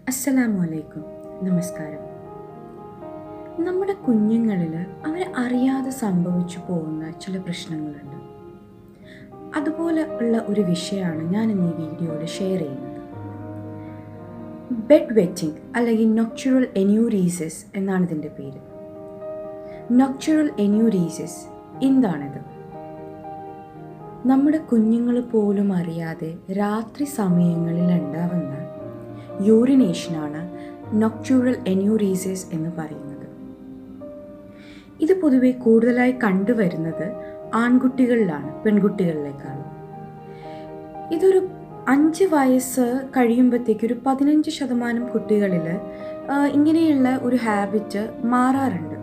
അസ്സലാമു അലൈക്കും. നമസ്കാരം. നമ്മുടെ കുഞ്ഞുങ്ങളിൽ അവർ അറിയാതെ സംഭവിച്ചു പോകുന്ന ചില പ്രശ്നങ്ങളുണ്ട്. അതുപോലെ ഉള്ള ഒരു വിഷയമാണ് ഞാൻ ഇന്ന് ഈ വീഡിയോയിൽ ഷെയർ ചെയ്യുന്നത്. ബെഡ് വെറ്റിംഗ് അല്ലെങ്കിൽ നൊക്ചുറൽ എന്യൂറീസിസ് എന്നാണ് ഇതിൻ്റെ പേര്. നൊക്ചുറൽ എന്യൂറീസിസ് എന്താണിത്? നമ്മുടെ കുഞ്ഞുങ്ങൾ പോലും അറിയാതെ രാത്രി സമയങ്ങളിൽ ഉണ്ടാവുന്ന യൂറിനേഷനാണ് നൊക്ചുറൽ എന്യൂറീസിസ് എന്ന് പറയുന്നത്. ഇത് പൊതുവെ കൂടുതലായി കണ്ടുവരുന്നത് ആൺകുട്ടികളിലാണ്, പെൺകുട്ടികളിലേക്കാളും. ഇതൊരു 5 വയസ്സ് കഴിയുമ്പോഴത്തേക്ക് ഒരു 15% കുട്ടികളിൽ ഇങ്ങനെയുള്ള ഒരു ഹാബിറ്റ് മാറാറുണ്ട്.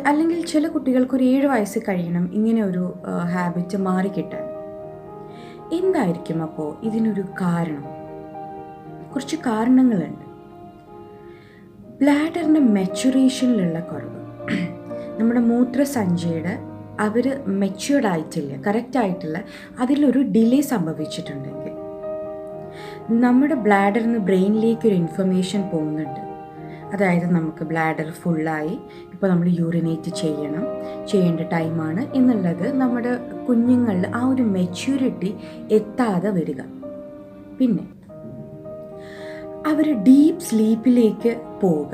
അല്ലെങ്കിൽ ചില കുട്ടികൾക്ക് ഒരു 7 വയസ്സ് കഴിയണം ഇങ്ങനെ ഒരു ഹാബിറ്റ് മാറിക്കിട്ടാൻ. എന്തായിരിക്കും അപ്പോൾ ഇതിനൊരു കാരണം? കുറച്ച് കാരണങ്ങളുണ്ട്. ബ്ലാഡറിൻ്റെ മെച്യൂറേഷനിലുള്ള കുറവ്, നമ്മുടെ മൂത്രസഞ്ചിയുടെ അവർ മെച്യൂർഡ് ആയിട്ടില്ല, കറക്റ്റ് ആയിട്ടുള്ള അതിലൊരു ഡിലേ സംഭവിച്ചിട്ടുണ്ടെങ്കിൽ, നമ്മുടെ ബ്ലാഡറിന് ബ്രെയിനിലേക്ക് ഒരു ഇൻഫർമേഷൻ പോകുന്നുണ്ട്. അതായത് നമുക്ക് ബ്ലാഡർ ഫുള്ളായി, ഇപ്പോൾ നമ്മൾ യൂറിനേറ്റ് ചെയ്യേണ്ട ടൈമാണ് എന്നുള്ളത് നമ്മുടെ കുഞ്ഞുങ്ങളിൽ ആ ഒരു മെച്യൂരിറ്റി എത്താതെ വരിക. പിന്നെ അവർ ഡീപ്പ് സ്ലീപ്പിലേക്ക് പോവുക.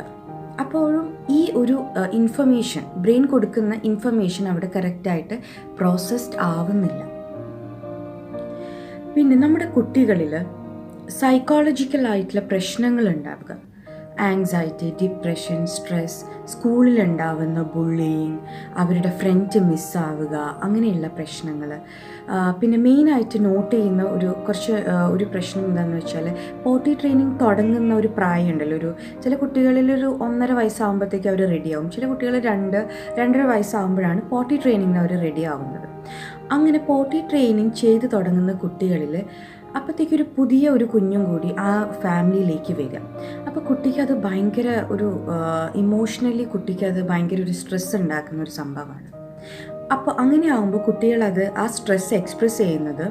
അപ്പോഴും ഈ ഒരു ഇൻഫർമേഷൻ, ബ്രെയിൻ കൊടുക്കുന്ന ഇൻഫർമേഷൻ അവിടെ കറക്റ്റായിട്ട് പ്രോസസ്ഡ് ആവുന്നില്ല. പിന്നെ നമ്മുടെ കുട്ടികളിൽ സൈക്കോളജിക്കലായിട്ടുള്ള പ്രശ്നങ്ങൾ ഉണ്ടാവുക. ആങ്സൈറ്റി, ഡിപ്രഷൻ, സ്ട്രെസ്, സ്കൂളിലുണ്ടാവുന്ന ബുള്ളിയിങ്, അവരുടെ ഫ്രണ്ട് മിസ്സാവുക, അങ്ങനെയുള്ള പ്രശ്നങ്ങൾ. പിന്നെ മെയിനായിട്ട് നോട്ട് ചെയ്യുന്ന ഒരു പ്രശ്നം എന്താണെന്ന് വെച്ചാൽ, പോട്ടി ട്രെയിനിങ് തുടങ്ങുന്ന ഒരു പ്രായമുണ്ടല്ലോ. ചില കുട്ടികളിൽ ഒരു 1.5 വയസ്സാകുമ്പോഴത്തേക്ക് അവർ റെഡിയാവും. ചില കുട്ടികൾ 2-2.5 വയസ്സാകുമ്പോഴാണ് പോട്ടി ട്രെയിനിങ്ങിന് അവർ റെഡി ആവുന്നത്. അങ്ങനെ പോട്ടി ട്രെയിനിങ് ചെയ്ത് തുടങ്ങുന്ന കുട്ടികളിൽ അപ്പോഴത്തേക്ക് ഒരു പുതിയ ഒരു കുഞ്ഞും കൂടി ആ ഫാമിലിയിലേക്ക് വരിക. അപ്പോൾ കുട്ടിക്ക് അത് ഭയങ്കര ഒരു ഇമോഷണലി കുട്ടിക്ക് അത് ഭയങ്കര ഒരു സ്ട്രെസ് ഉണ്ടാക്കുന്ന ഒരു സംഭവമാണ്. അപ്പോൾ അങ്ങനെ ആകുമ്പോൾ കുട്ടികളത് ആ സ്ട്രെസ് എക്സ്പ്രസ് ചെയ്യുന്നത്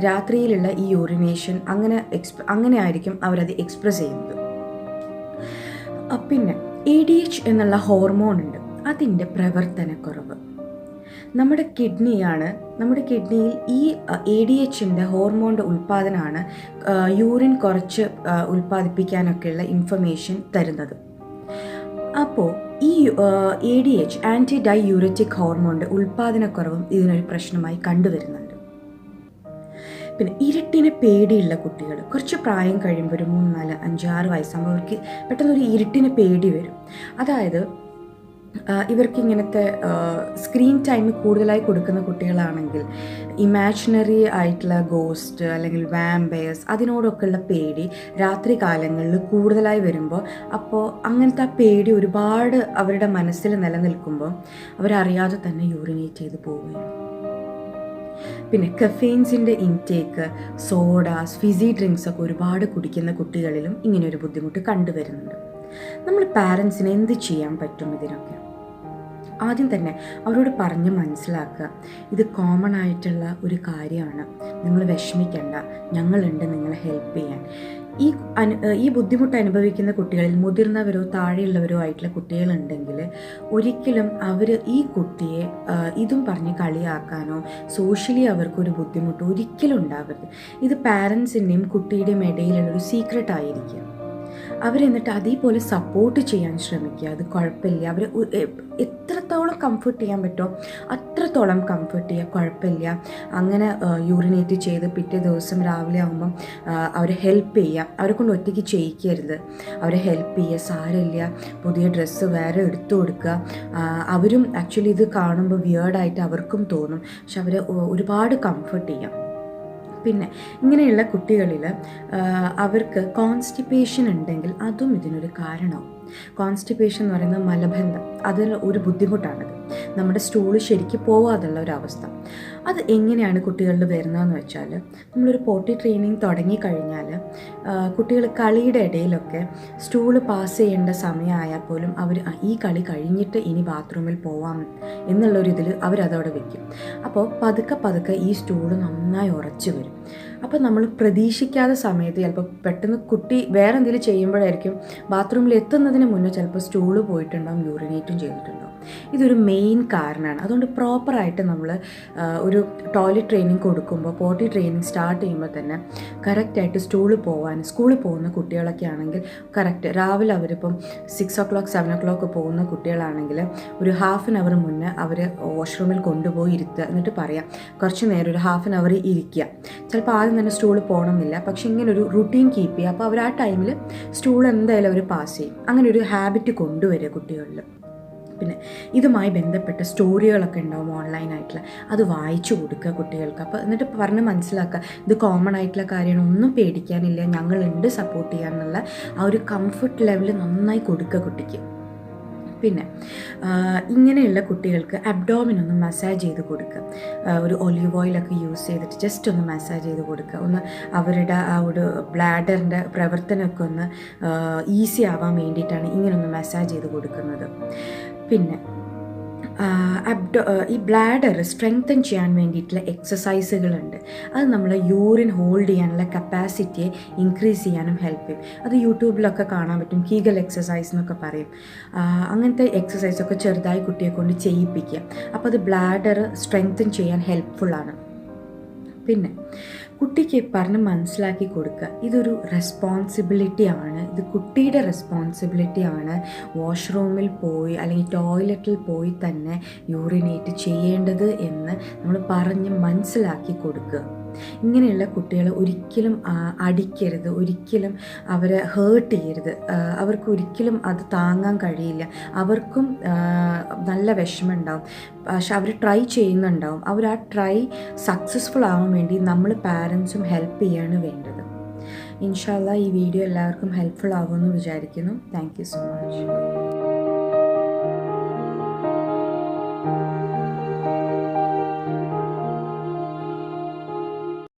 രാത്രിയിലുള്ള ഈ യൂറിനേഷൻ അങ്ങനെ ആയിരിക്കും അവരത് എക്സ്പ്രസ് ചെയ്യുന്നത്. പിന്നെ ADH എന്നുള്ള ഹോർമോൺ ഉണ്ട്, അതിൻ്റെ പ്രവർത്തനക്കുറവ്. നമ്മുടെ കിഡ്നിയിൽ ഈ ADHൻ്റെ ഹോർമോണിൻ്റെ ഉൽപ്പാദനമാണ് യൂറിൻ കുറച്ച് ഉൽപ്പാദിപ്പിക്കാനൊക്കെയുള്ള ഇൻഫർമേഷൻ തരുന്നത്. അപ്പോൾ ഈ ADH, ആൻറ്റി ഡൈയൂററ്റിക് ഹോർമോണിൻ്റെ ഉൽപ്പാദനക്കുറവും ഇതിനൊരു പ്രശ്നമായി കണ്ടുവരുന്നുണ്ട്. പിന്നെ ഇരുട്ടിനെ പേടിയുള്ള കുട്ടികൾ കുറച്ച് പ്രായം കഴിയുമ്പോൾ ഒരു 3, 4, 5, 6 വയസ്സാകുമ്പോൾ അവർക്ക് പെട്ടെന്നൊരു ഇരുട്ടിനെ പേടി വരും. അതായത് ഇവർക്ക് ഇങ്ങനത്തെ സ്ക്രീൻ ടൈം കൂടുതലായി കൊടുക്കുന്ന കുട്ടികളാണെങ്കിൽ ഇമാജിനറി ആയിട്ടുള്ള ഗോസ്റ്റ് അല്ലെങ്കിൽ വാമ്പയേഴ്സ് അതിനോടൊക്കെയുള്ള പേടി രാത്രി കാലങ്ങളിൽ കൂടുതലായി വരുമ്പോൾ, അപ്പോൾ അങ്ങനത്തെ ആ പേടി ഒരുപാട് അവരുടെ മനസ്സിൽ നിലനിൽക്കുമ്പോൾ അവരറിയാതെ തന്നെ യൂറിനേറ്റ് ചെയ്ത് പോവുകയാണ്. പിന്നെ കഫെയിൻസിൻ്റെ ഇൻടേക്ക്, സോഡാസ്, ഫിസി ഡ്രിങ്ക്സൊക്കെ ഒരുപാട് കുടിക്കുന്ന കുട്ടികളിലും ഇങ്ങനെയൊരു ബുദ്ധിമുട്ട് കണ്ടുവരുന്നുണ്ട്. നമ്മൾ പാരൻസിന് എന്ത് ചെയ്യാൻ പറ്റും ഇതിനൊക്കെ? ആദ്യം തന്നെ അവരോട് പറഞ്ഞ് മനസ്സിലാക്കുക, ഇത് കോമൺ ആയിട്ടുള്ള ഒരു കാര്യമാണ്, നിങ്ങൾ വിഷമിക്കേണ്ട, ഞങ്ങളുണ്ട് നിങ്ങളെ ഹെൽപ്പ് ചെയ്യാൻ. ഈ ബുദ്ധിമുട്ട് അനുഭവിക്കുന്ന കുട്ടികളിൽ മുതിർന്നവരോ താഴെയുള്ളവരോ ആയിട്ടുള്ള കുട്ടികളുണ്ടെങ്കിൽ ഒരിക്കലും അവർ ഈ കുട്ടിയെ ഇതും പറഞ്ഞ് കളിയാക്കാനോ സോഷ്യലി അവർക്കൊരു ബുദ്ധിമുട്ട് ഒരിക്കലും ഉണ്ടാവരുത്. ഇത് പാരൻസിൻ്റെയും കുട്ടിയുടെയും ഇടയിലുള്ളൊരു സീക്രട്ട് ആയിരിക്കുക. അവരെന്നിട്ട് അതേപോലെ സപ്പോർട്ട് ചെയ്യാൻ ശ്രമിക്കുക. അത് കുഴപ്പമില്ല, അവർ എത്രത്തോളം കംഫർട്ട് ചെയ്യാൻ പറ്റുമോ അത്രത്തോളം കംഫർട്ട് ചെയ്യുക, കുഴപ്പമില്ല. അങ്ങനെ യൂറിനേറ്റ് ചെയ്ത് പിറ്റേ ദിവസം രാവിലെ ആകുമ്പം അവരെ ഹെൽപ്പ് ചെയ്യുക. അവരെ കൊണ്ട് ഒറ്റയ്ക്ക് ചെയ്യിക്കരുത്, അവരെ ഹെൽപ്പ് ചെയ്യുക. സാരമില്ല, പുതിയ ഡ്രസ്സ് വേറെ എടുത്തു കൊടുക്കുക. അവരും ആക്ച്വലി ഇത് കാണുമ്പോൾ വിയേർഡായിട്ട് അവർക്കും തോന്നും, പക്ഷെ അവരെ ഒരുപാട് കംഫർട്ട് ചെയ്യാം. പിന്നെ ഇങ്ങനെയുള്ള കുട്ടികളിൽ അവർക്ക് കോൺസ്റ്റിപ്പേഷൻ ഉണ്ടെങ്കിൽ അതും ഇതിനൊരു കാരണമാവും. കോൺസ്റ്റിപ്പേഷൻ എന്ന് പറയുന്നത് മലബന്ധം, അതിൽ ഒരു ബുദ്ധിമുട്ടാണത്. നമ്മുടെ സ്റ്റൂള് ശരിക്കും പോവാതുള്ള ഒരവസ്ഥ. അത് എങ്ങനെയാണ് കുട്ടികളിൽ വരുന്നതെന്ന് വെച്ചാൽ, നമ്മളൊരു പോട്ടി ട്രെയിനിങ് തുടങ്ങിക്കഴിഞ്ഞാൽ കുട്ടികൾ കളിയുടെ ഇടയിലൊക്കെ സ്റ്റൂള് പാസ് ചെയ്യേണ്ട സമയമായാൽ പോലും അവർ ഈ കളി കഴിഞ്ഞിട്ട് ഇനി ബാത്റൂമിൽ പോവാം എന്നുള്ളൊരിതിൽ അവരതവിടെ വയ്ക്കും. അപ്പോൾ പതുക്കെ ഈ സ്റ്റൂള് നന്നായി ഉറച്ചു വരും. അപ്പോൾ നമ്മൾ പ്രതീക്ഷിക്കാത്ത സമയത്ത് ചിലപ്പോൾ പെട്ടെന്ന് കുട്ടി വേറെ എന്തെങ്കിലും ചെയ്യുമ്പോഴായിരിക്കും ബാത്റൂമിൽ എത്തുന്നതിന് മുന്നേ ചിലപ്പോൾ സ്റ്റൂള് പോയിട്ടുണ്ടാവും, യൂറിനേറ്റും ചെയ്തിട്ടുണ്ടാവും. ഇതൊരു മെയിൻ കാരണമാണ്. അതുകൊണ്ട് പ്രോപ്പറായിട്ട് നമ്മൾ ഒരു ടോയ്ലറ്റ് ട്രെയിനിങ് കൊടുക്കുമ്പോൾ, പോട്ടി ട്രെയിനിങ് സ്റ്റാർട്ട് ചെയ്യുമ്പോൾ തന്നെ കറക്റ്റായിട്ട് സ്കൂളിൽ പോകുന്ന കുട്ടികളൊക്കെ ആണെങ്കിൽ കറക്റ്റ് രാവിലെ അവരിപ്പം 6 o'clock 7 o'clock പോകുന്ന കുട്ടികളാണെങ്കിൽ ഒരു ഹാഫ് ആൻ അവർ മുന്നേ അവർ വാഷ്റൂമിൽ കൊണ്ടുപോയി ഇരുത്തുക. എന്നിട്ട് പറയാം കുറച്ച് നേരം ഒരു ഹാഫ് ആൻ അവർ ഇരിക്കുക. ചിലപ്പോൾ ആദ്യം തന്നെ സ്റ്റൂൾ പോകണമെന്നില്ല, പക്ഷേ ഇങ്ങനെ ഒരു റുട്ടീൻ കീപ്പ് ചെയ്യുക. അപ്പോൾ അവർ ആ ടൈമിൽ സ്റ്റൂൾ എന്തായാലും അവർ പാസ് ചെയ്യും. അങ്ങനെ ഒരു ഹാബിറ്റ് കൊണ്ടുവരിക കുട്ടികളിൽ. പിന്നെ ഇതുമായി ബന്ധപ്പെട്ട സ്റ്റോറികളൊക്കെ ഉണ്ടാവും ഓൺലൈനായിട്ടുള്ള, അത് വായിച്ചു കൊടുക്കുക കുട്ടികൾക്ക്. അപ്പോൾ എന്നിട്ട് പറഞ്ഞ് മനസ്സിലാക്കുക ഇത് കോമൺ ആയിട്ടുള്ള കാര്യമാണ്, ഒന്നും പേടിക്കാനില്ല, ഞങ്ങളുണ്ട് സപ്പോർട്ട് ചെയ്യാനുള്ള ആ ഒരു കംഫർട്ട് ലെവൽ നന്നായി കൊടുക്കുക കുട്ടിക്ക്. പിന്നെ ഇങ്ങനെയുള്ള കുട്ടികൾക്ക് അബ്ഡോമിൻ ഒന്ന് മസാജ് ചെയ്ത് കൊടുക്കുക. ഒരു ഒലിവ് ഓയിലൊക്കെ യൂസ് ചെയ്തിട്ട് ജസ്റ്റ് ഒന്ന് മസാജ് ചെയ്ത് കൊടുക്കുക. ഒന്ന് അവരുടെ ആ ഒരു ബ്ലാഡറിൻ്റെ പ്രവർത്തനമൊക്കെ ഒന്ന് ഈസി ആവാൻ വേണ്ടിയിട്ടാണ് ഇങ്ങനൊന്ന് മസാജ് ചെയ്ത് കൊടുക്കുന്നത്. പിന്നെ ഈ ബ്ലാഡർ സ്ട്രെങ്തൻ ചെയ്യാൻ വേണ്ടിയിട്ടുള്ള എക്സസൈസുകളുണ്ട്. അത് നമ്മൾ യൂറിൻ ഹോൾഡ് ചെയ്യാനുള്ള കപ്പാസിറ്റിയെ ഇൻക്രീസ് ചെയ്യാനും ഹെൽപ്പ് ചെയ്യും. അത് യൂട്യൂബിലൊക്കെ കാണാൻ പറ്റും, കീഗൽ എക്സസൈസ് എന്നൊക്കെ പറയും. അങ്ങനത്തെ എക്സസൈസൊക്കെ ചെറുതായി കുട്ടിയെ കൊണ്ട് ചെയ്യിപ്പിക്കുക. അപ്പോൾ അത് ബ്ലാഡർ സ്ട്രെങ്തൻ ചെയ്യാൻ ഹെൽപ്ഫുള്ളാണ്. പിന്നെ കുട്ടിക്ക് പറഞ്ഞ് മനസ്സിലാക്കി കൊടുക്കുക, ഇതൊരു റെസ്പോൺസിബിലിറ്റിയാണ്, ഇത് കുട്ടിയുടെ റെസ്പോൺസിബിലിറ്റിയാണ് വാഷ്റൂമിൽ പോയി അല്ലെങ്കിൽ ടോയ്ലറ്റിൽ പോയി തന്നെ യൂറിനേറ്റ് ചെയ്യേണ്ടത് എന്ന് നമ്മൾ പറഞ്ഞ് മനസ്സിലാക്കി കൊടുക്കുക. ഇങ്ങനെയുള്ള കുട്ടികളെ ഒരിക്കലും അടിക്കരുത്, ഒരിക്കലും അവരെ ഹേർട്ട് ചെയ്യരുത്. അവർക്ക് ഒരിക്കലും അത് താങ്ങാൻ കഴിയില്ല. അവർക്കും നല്ല വിഷമം ഉണ്ടാവും, പക്ഷെ അവർ ട്രൈ ചെയ്യുന്നുണ്ടാവും. അവർ ആ ട്രൈ സക്സസ്ഫുൾ ആവാൻ വേണ്ടി നമ്മൾ പാരൻസും ഹെൽപ്പ് ചെയ്യാണ് വേണ്ടത്. ഇൻഷാ അല്ലാഹ് ഈ വീഡിയോ എല്ലാവർക്കും ഹെൽപ്ഫുൾ ആകുമെന്ന് വിചാരിക്കുന്നു. Thank you so much.